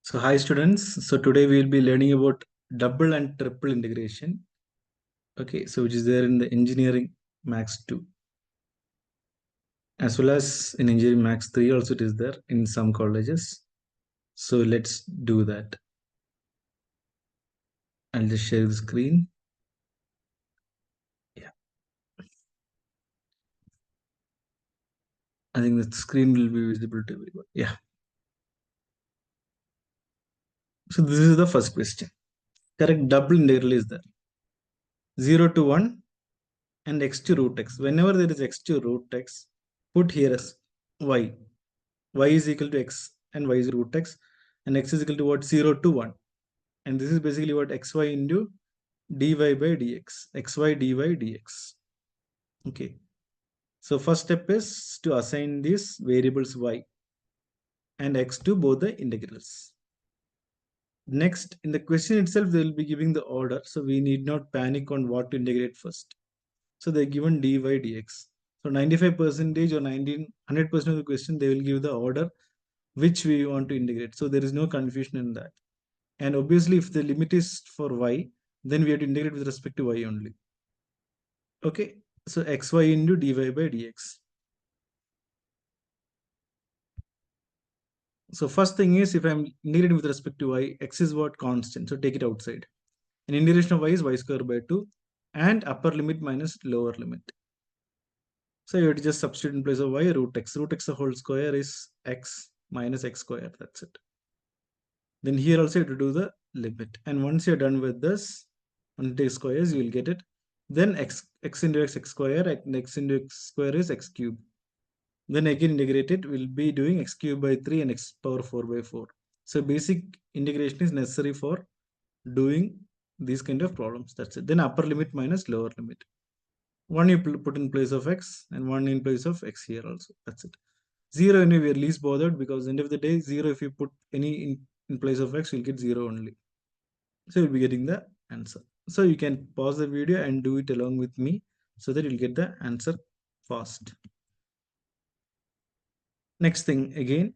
So hi students. So today we will be learning about double and triple integration. Okay, so which is there in the engineering max 2 as well as in engineering max 3 also it is there in some colleges. So let's do that. I'll just share the screen. Yeah, I think the screen will be visible to everyone. Yeah. So this is the first question. Correct double integral is there. 0 to 1 and x to root x. Whenever there is x to root x, put here as y. Y is equal to x and y is root x, and x is equal to what? 0 to 1. And this is basically what? Xy into dy by dx. Xy dy dx. Okay. So first step is to assign these variables y and x to both the integrals. Next, in the question itself, they will be giving the order. So we need not panic on what to integrate first. So they're given dy dx. So 95% or 100% of the question, they will give the order which we want to integrate. So there is no confusion in that. And obviously, if the limit is for y, then we have to integrate with respect to y only. Okay, so xy into dy by dx. So first thing is, if I'm integrating with respect to y, x is what? Constant. So take it outside. And integration of y is y square by 2 and upper limit minus lower limit. So you have to just substitute in place of y root x. Root x the whole square is x minus x square. That's it. Then here also you have to do the limit. And once you're done with this, on take squares, you will get it. Then x into x square, and x into x square is x cube. Then again integrate it, we'll be doing x cube by 3 and x power 4 by 4. So basic integration is necessary for doing these kind of problems. That's it. Then upper limit minus lower limit. One you put in place of x and one in place of x here also. That's it. 0 anyway, we are least bothered because end of the day, 0 if you put any in place of x, you'll get 0 only. So you'll be getting the answer. So you can pause the video and do it along with me so that you'll get the answer fast. Next thing again,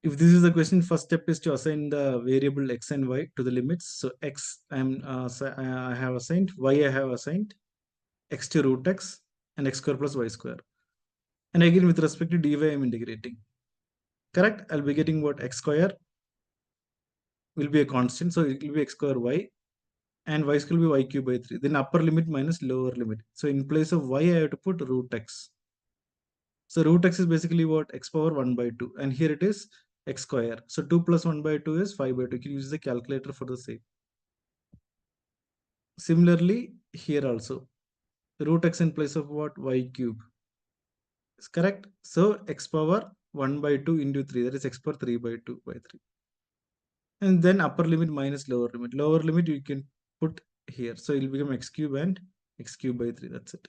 if this is the question, first step is to assign the variable x and y to the limits. So x I have assigned, y I have assigned, x to root x and x square plus y square. And again with respect to dy I'm integrating. Correct? I'll be getting what? X square will be a constant. So it will be x square y and y square will be y cube by 3. Then upper limit minus lower limit. So in place of y, I have to put root x. So root x is basically what? X power 1 by 2. And here it is x square. So 2 plus 1 by 2 is 5 by 2. You can use the calculator for the same. Similarly, here also. Root x in place of what? Y cube. Is correct? So x power 1 by 2 into 3. That is x power 3 by 2 by 3. And then upper limit minus lower limit. Lower limit you can put here. So it will become x cube and x cube by 3. That's it.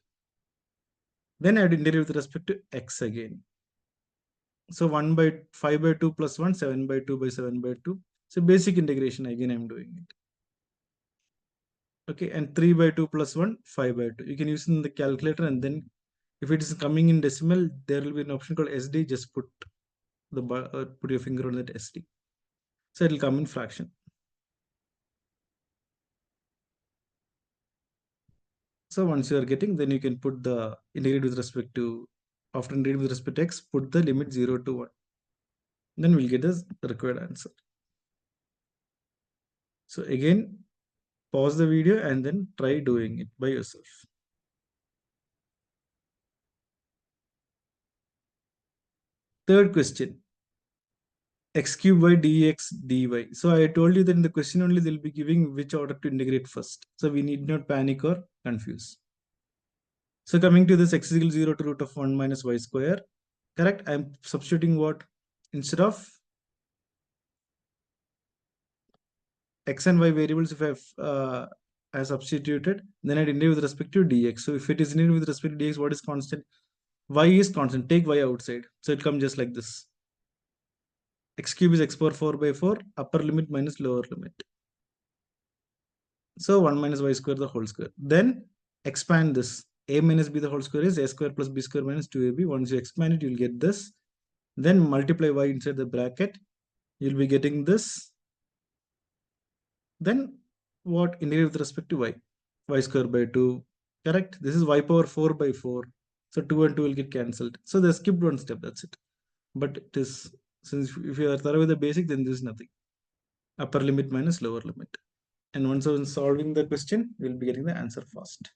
Then I have to integrate with respect to x again. So 1 by 5 by 2 plus 1, 7 by 2 by 7 by 2. So basic integration again I'm doing it. Okay, and 3 by 2 plus 1, 5 by 2. You can use in the calculator, and then if it is coming in decimal, there will be an option called SD. Just put your finger on that SD. So it will come in fraction. So once you are getting, then you can put the integrate with respect to, after integrating with respect to x, put the limit 0 to 1. Then we'll get the required answer. So again, pause the video and then try doing it by yourself. Third question, x cube by dx dy. So I told you that in the question only they'll be giving which order to integrate first. So we need not panic or confuse. So coming to this, x is equal to 0 to root of 1 minus y square. Correct? I'm substituting what? Instead of x and y variables, if I substituted, then I integrate with respect to dx. So if it is integrated with respect to dx, what is constant? Y is constant. Take y outside. So it comes just like this. X cube is x power 4 by 4, upper limit minus lower limit. So 1 minus y square the whole square. Then expand this. A minus b the whole square is a square plus b square minus 2ab. Once you expand it, you'll get this. Then multiply y inside the bracket. you'll be getting this. Then what? Integrate with respect to y. Y square by 2. Correct? This is y power 4 by 4. So 2 and 2 will get cancelled. So they skipped one step. That's it. But it is, since if you are thorough with the basic, then this is nothing. Upper limit minus lower limit. And once I'm solving the question, we'll be getting the answer fast.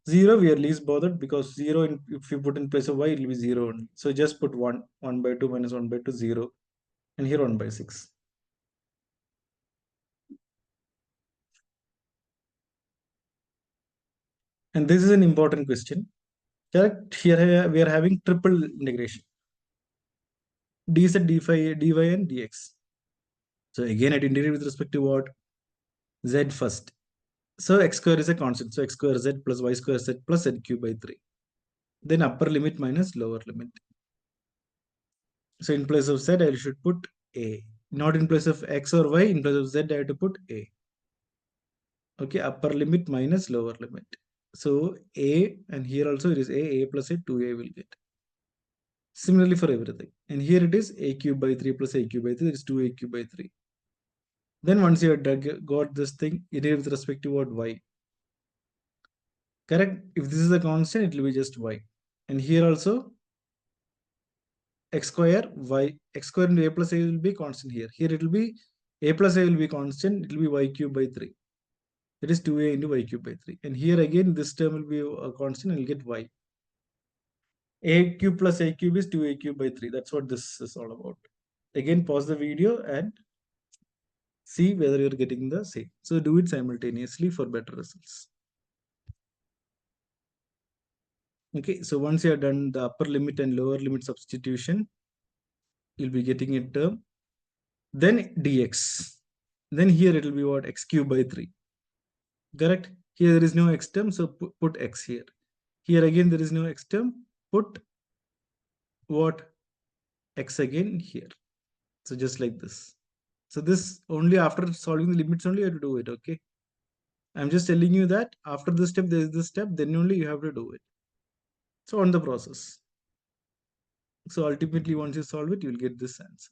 0, we are least bothered because 0, if you put in place of y, it will be 0 only. So just put 1. 1 by 2 minus 1 by 2, 0. And here 1 by 6. And this is an important question. Correct? Here we are having triple integration. dz, dy, and dx. So again, I integrate with respect to what? Z first. So x square is a constant. So x square z plus y square z plus z cube by 3. Then upper limit minus lower limit. So in place of z, I should put a. Not in place of x or y. In place of z, I have to put a. Okay, upper limit minus lower limit. So a, and here also it is a plus a, 2a will get. Similarly for everything. And here it is a cube by 3 plus a cube by 3. It is 2a cube by 3. Then once you have got this thing, it is with respect to what? Y. Correct? If this is a constant, it will be just y. And here also, x square, y, x square into a plus a will be constant here. Here it will be a plus a will be constant. It will be y cube by 3. That is 2a into y cube by 3. And here again, this term will be a constant and you'll get y. A cube plus a cube is 2a cube by 3. That's what this is all about. Again, pause the video and see whether you're getting the same. So do it simultaneously for better results. Okay, so once you have done the upper limit and lower limit substitution, you'll be getting a term. Then dx. Then here it will be what? X cube by 3. Correct? Here there is no x term, so put x here. Here again there is no x term, put what? X again here. So just like this. So this only after solving the limits only you have to do it, okay? I'm just telling you that after this step, there is this step, then only you have to do it. So on the process. So ultimately, once you solve it, you will get this answer.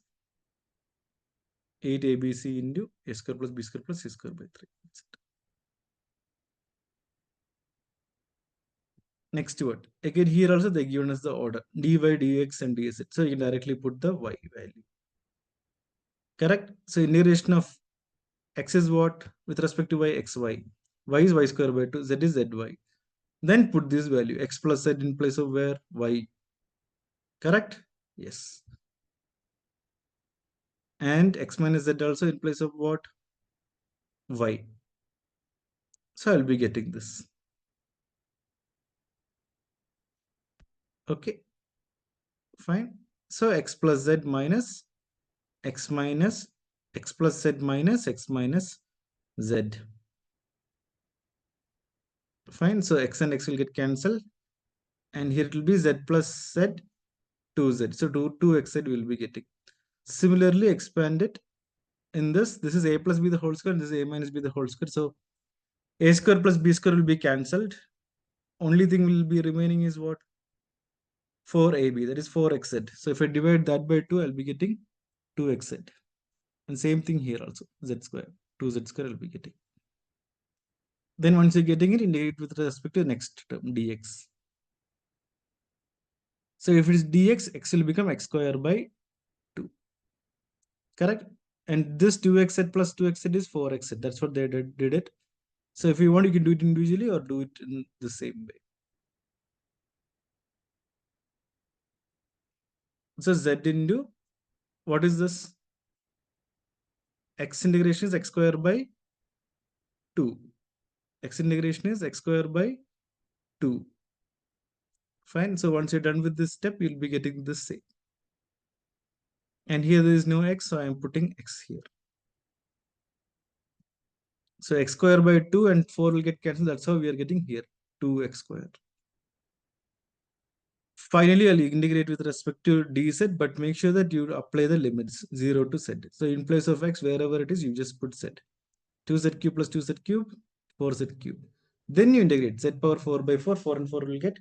8abc into a square plus b square plus c square by 3. That's it. Next word. Again, here also they given us the order. dy, dx, and dz. So you directly put the y value. Correct? So integration of x is what? With respect to y, xy. Y is y square by 2. Z is zy. Then put this value. X plus z in place of where? Y. Correct? Yes. And x minus z also in place of what? Y. So I'll be getting this. Okay. Fine. So x plus z minus x minus x plus z minus x minus z. Fine. So x and x will get cancelled. And here it will be z plus z 2z. So 2xz will be getting. Similarly, expand it in this. This is a plus b the whole square. And this is a minus b the whole square. So a square plus b square will be cancelled. Only thing will be remaining is what? 4ab. That is 4xz. So if I divide that by 2, I'll be getting 2xz. And same thing here also. Z square. 2z square I'll be getting. Then once you're getting it, integrate with respect to the next term, dx. So if it is dx, x will become x square by 2. Correct? And this 2xz plus 2xz is 4xz. That's what they did it. So if you want, you can do it individually or do it in the same way. So z into, what is this? X integration is x square by 2. X integration is x square by 2. Fine. So once you're done with this step, you'll be getting this same. And here there is no x, so I'm putting x here. So x square by 2 and 4 will get cancelled. That's how we are getting here 2x square. Finally, I'll integrate with respect to dz, but make sure that you apply the limits 0 to z. So in place of x, wherever it is, you just put z. 2z cube plus 2z cube, 4z cube. Then you integrate z power 4 by 4, 4 and 4 will get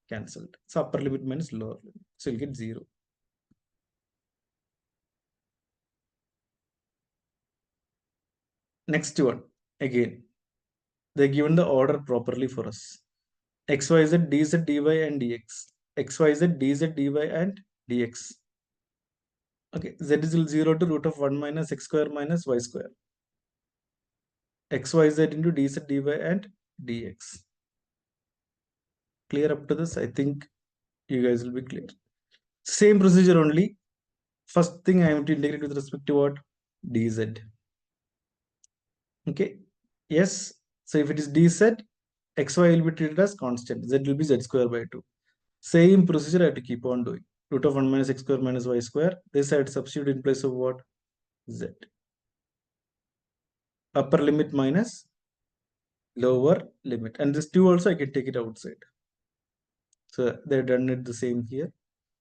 cancelled. So upper limit minus lower limit. So you'll get 0. Next one, again, they given the order properly for us. XYZ, DZ, dy and dx. XYZ, DZ, dy and dx. Okay, z is equal 0 to root of 1 minus x square minus y square. XYZ into dz, dy and dx. Clear up to this? I think you guys will be clear. Same procedure only. First thing I have to integrate with respect to what? Dz. Okay. Yes. So if it is dz, xy will be treated as constant. Z will be z square by 2. Same procedure I have to keep on doing. Root of 1 minus x square minus y square. This I had substitute in place of what? Z. Upper limit minus lower limit. And this 2 also I can take it outside. So they've done it the same here.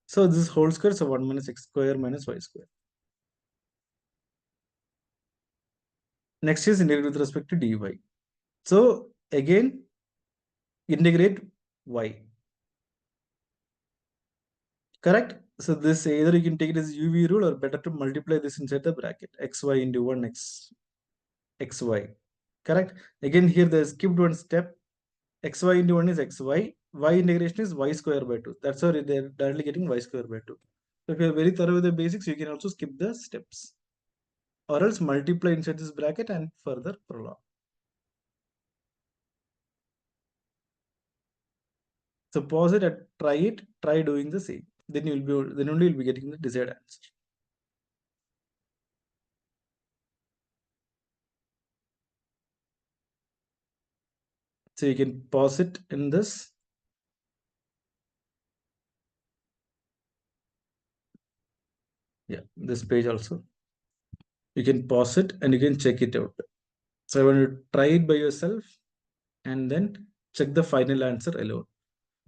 So this whole square is 1 minus x square minus y square. Next is integrate with respect to dy. So again, integrate y. Correct? So this either you can take it as UV rule or better to multiply this inside the bracket. xy into 1 xy. Correct? Again here they skipped one step. Xy into 1 is xy. Y integration is y square by 2. That's how they're directly getting y square by 2. So if you're very thorough with the basics, you can also skip the steps. Or else multiply inside this bracket and further prolong. So pause it and try doing the same. Then only you'll be getting the desired answer. So you can pause it in this. Yeah, this page also. You can pause it and you can check it out. So I want you to try it by yourself and then check the final answer alone.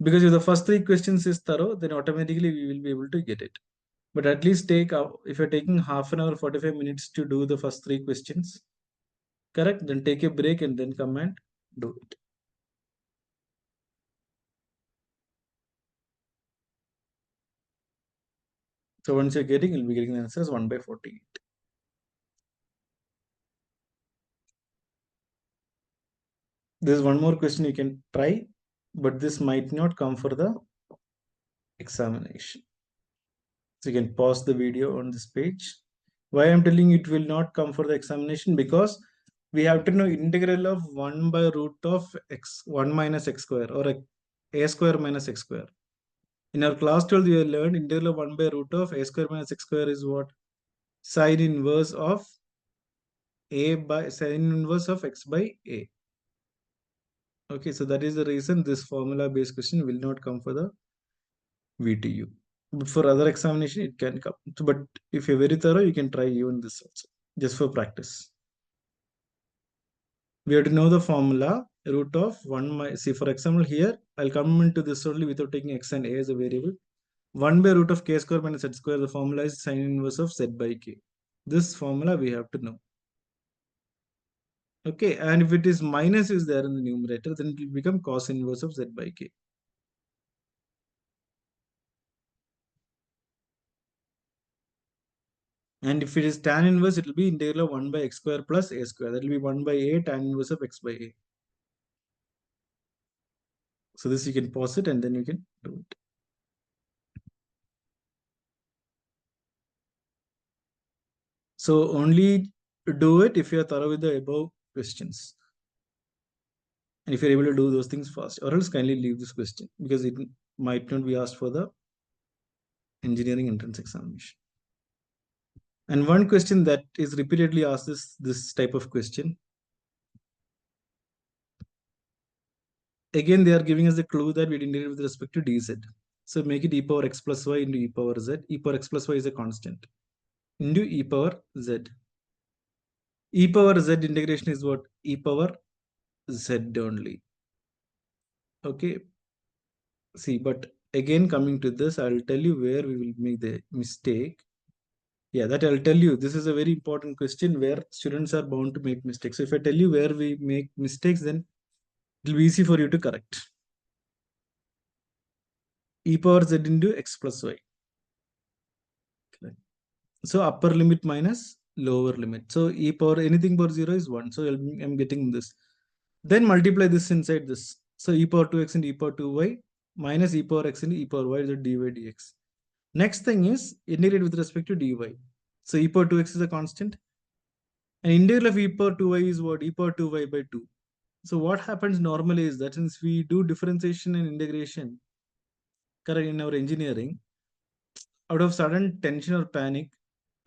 Because if the first 3 questions is thorough, then automatically we will be able to get it. But at least if you're taking half an hour, 45 minutes to do the first 3 questions, correct? Then take a break and then come and do it. So once you're getting, you'll be getting the answers 1 by 48. There's one more question you can try, but this might not come for the examination. So you can pause the video on this page. Why I'm telling you it will not come for the examination? Because we have to know integral of 1 by root of x 1 minus x square or a square minus x square. In our class 12, we have learned integral of 1 by root of a square minus x square is what? Sine inverse of sine inverse of x by a. Okay, so that is the reason this formula based question will not come for the VTU. But for other examination, it can come. So, but if you're very thorough, you can try even this also, just for practice. We have to know the formula root of 1 minus, see for example here, I'll come into this only without taking x and a as a variable. 1 by root of k square minus z square, the formula is sine inverse of z by k. This formula we have to know. Okay, and if it is minus is there in the numerator, then it will become cos inverse of z by k. And if it is tan inverse, it will be integral of 1 by x square plus a square. That will be 1 by a tan inverse of x by a. So this you can pause it and then you can do it. So only do it if you are thorough with the above questions. And if you're able to do those things fast, or else kindly leave this question because it might not be asked for the engineering entrance examination. And one question that is repeatedly asked is this type of question. Again, they are giving us a clue that we integrate with respect to dz. So make it e power x plus y into e power z. E power x plus y is a constant. Into e power z. E power z integration is what? E power z only. Okay. See, but again, coming to this, I'll tell you where we will make the mistake. Yeah, that I'll tell you. This is a very important question where students are bound to make mistakes. So if I tell you where we make mistakes, then it will be easy for you to correct. E power z into x plus y. So upper limit minus lower limit. So e power anything power 0 is 1. So I'm getting this. Then multiply this inside this. So e power 2x into e power 2y minus e power x into e power y is dy dx. Next thing is integrate with respect to dy. So e power 2x is a constant. And integral of e power 2y is what? E power 2y by 2. So what happens normally is that since we do differentiation and integration, correct, in our engineering, out of sudden tension or panic,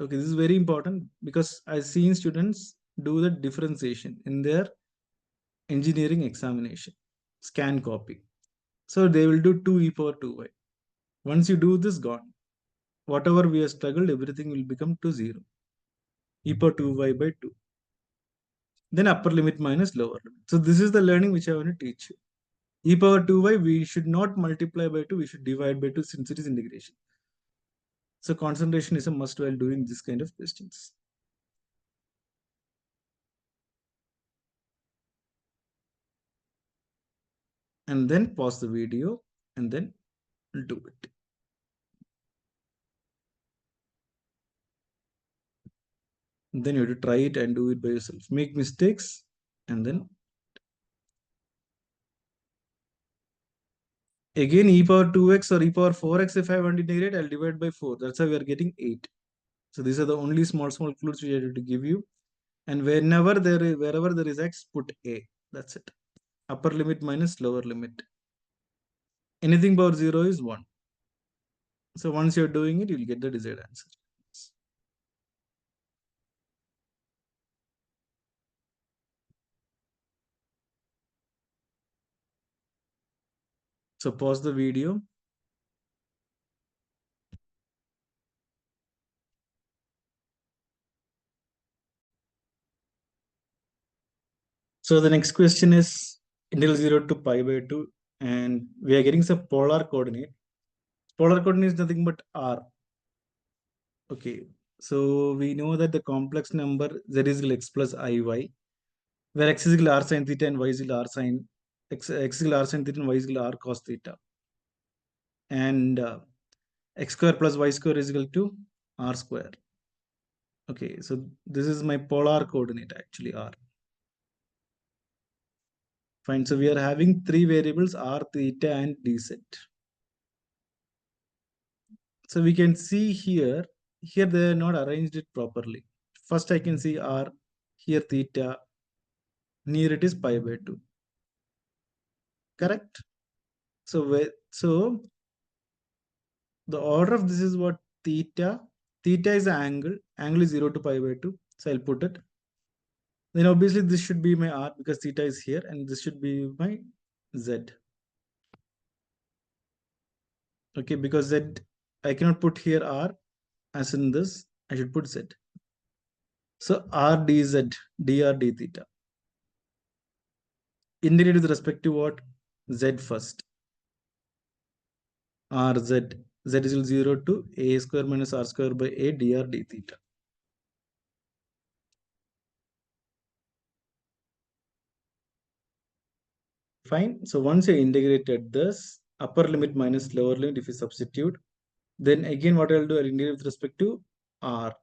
okay, this is very important because I've seen students do the differentiation in their engineering examination, scan copy. So they will do 2 e power 2y. Once you do this, gone. Whatever we have struggled, everything will become to 0. E power 2y by 2. Then upper limit minus lower limit. So this is the learning which I want to teach you. E power 2y, we should not multiply by 2, we should divide by 2 since it is integration. So concentration is a must while doing this kind of questions. And then pause the video and then do it. And then you have to try it and do it by yourself. Make mistakes and then again e power 2x or e power 4x if I want to integrate, I'll divide by 4. That's how we are getting 8. So these are the only small clues we have to give you. And wherever there is x, put a. That's it. Upper limit minus lower limit. Anything power 0 is 1. So once you're doing it, you'll get the desired answer. So pause the video. So the next question is integral 0 to pi by 2. And we are getting some polar coordinate. Polar coordinate is nothing but r. Okay. So we know that the complex number z is equal to x plus iy, where x is equal to r sin theta and y is equal to r sin x is equal to r sin theta and y is equal to r cos theta. And x square plus y square is equal to r square. Okay, so this is my polar coordinate actually, r. Fine, so we are having three variables, r, theta and dz. So we can see here they are not arranged it properly. First I can see r, here theta, near it is pi by 2. Correct? So the order of this is what? Theta. Theta is the angle is 0 to pi by 2. So I'll put it. Then obviously this should be my r because theta is here, and this should be my z. Okay, because z, I cannot put here r as in this, I should put z. So r dz, dr d theta. Integrate with respect to what? Z first. R z. Z is equal to 0 to a square minus r square by a dr d theta. Fine. So once you integrated this, upper limit minus lower limit, if you substitute, then again what I'll do, I'll integrate with respect to r.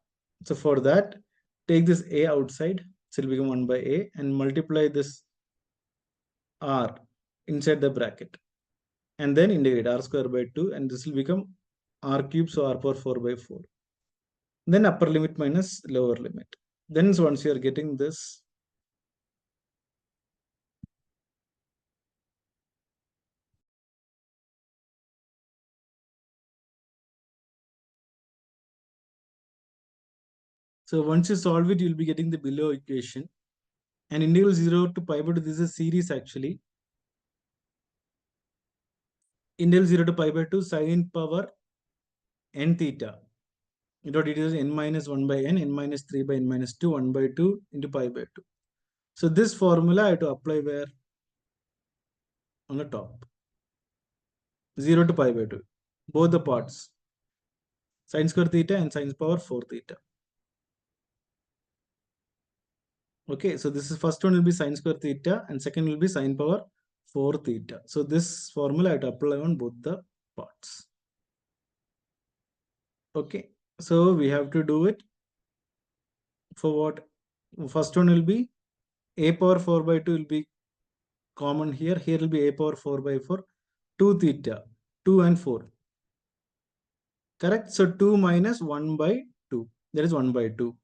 So for that, take this a outside, so it'll become 1 by a, and multiply this r inside the bracket. And then integrate r square by 2, and this will become r cube, so r power 4 by 4. Then upper limit minus lower limit. Then once you are getting this, so once you solve it, you'll be getting the below equation. And integral 0 to pi by 2, this is a series actually. Integral 0 to pi by 2 sine power n theta. You know, it is n minus 1 by n minus 3 by n minus 2, 1 by 2 into pi by 2. So this formula I have to apply where? On the top. 0 to pi by 2. Both the parts. Sine square theta and sine power 4 theta. Okay, so this is first one will be sine square theta and second will be sine power 4 theta. So this formula I have to apply on both the parts. Okay, so we have to do it. For what? First one will be a power 4 by 2 will be common here. Here will be a power 4 by 4. 2 theta. 2 and 4. Correct? So 2 minus 1 by 2. That is 1 by 2.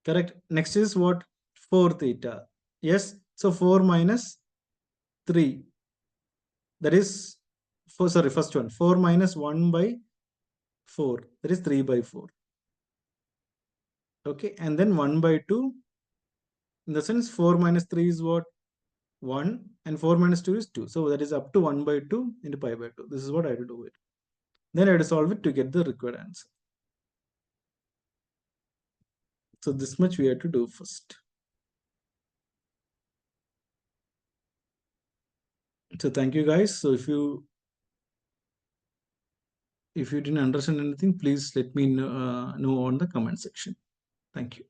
Correct? Next is what? 4 theta. Yes. So 4 minus 3. That is, first one. 4 minus 1 by 4. That is 3 by 4. Okay. And then 1 by 2. In the sense 4 minus 3 is what? 1. And 4 minus 2 is 2. So that is up to 1 by 2 into pi by 2. This is what I have to do it. Then I have to solve it to get the required answer. So this much we have to do first. So thank you guys. So if you didn't understand anything, please let me know on the comment section. Thank you.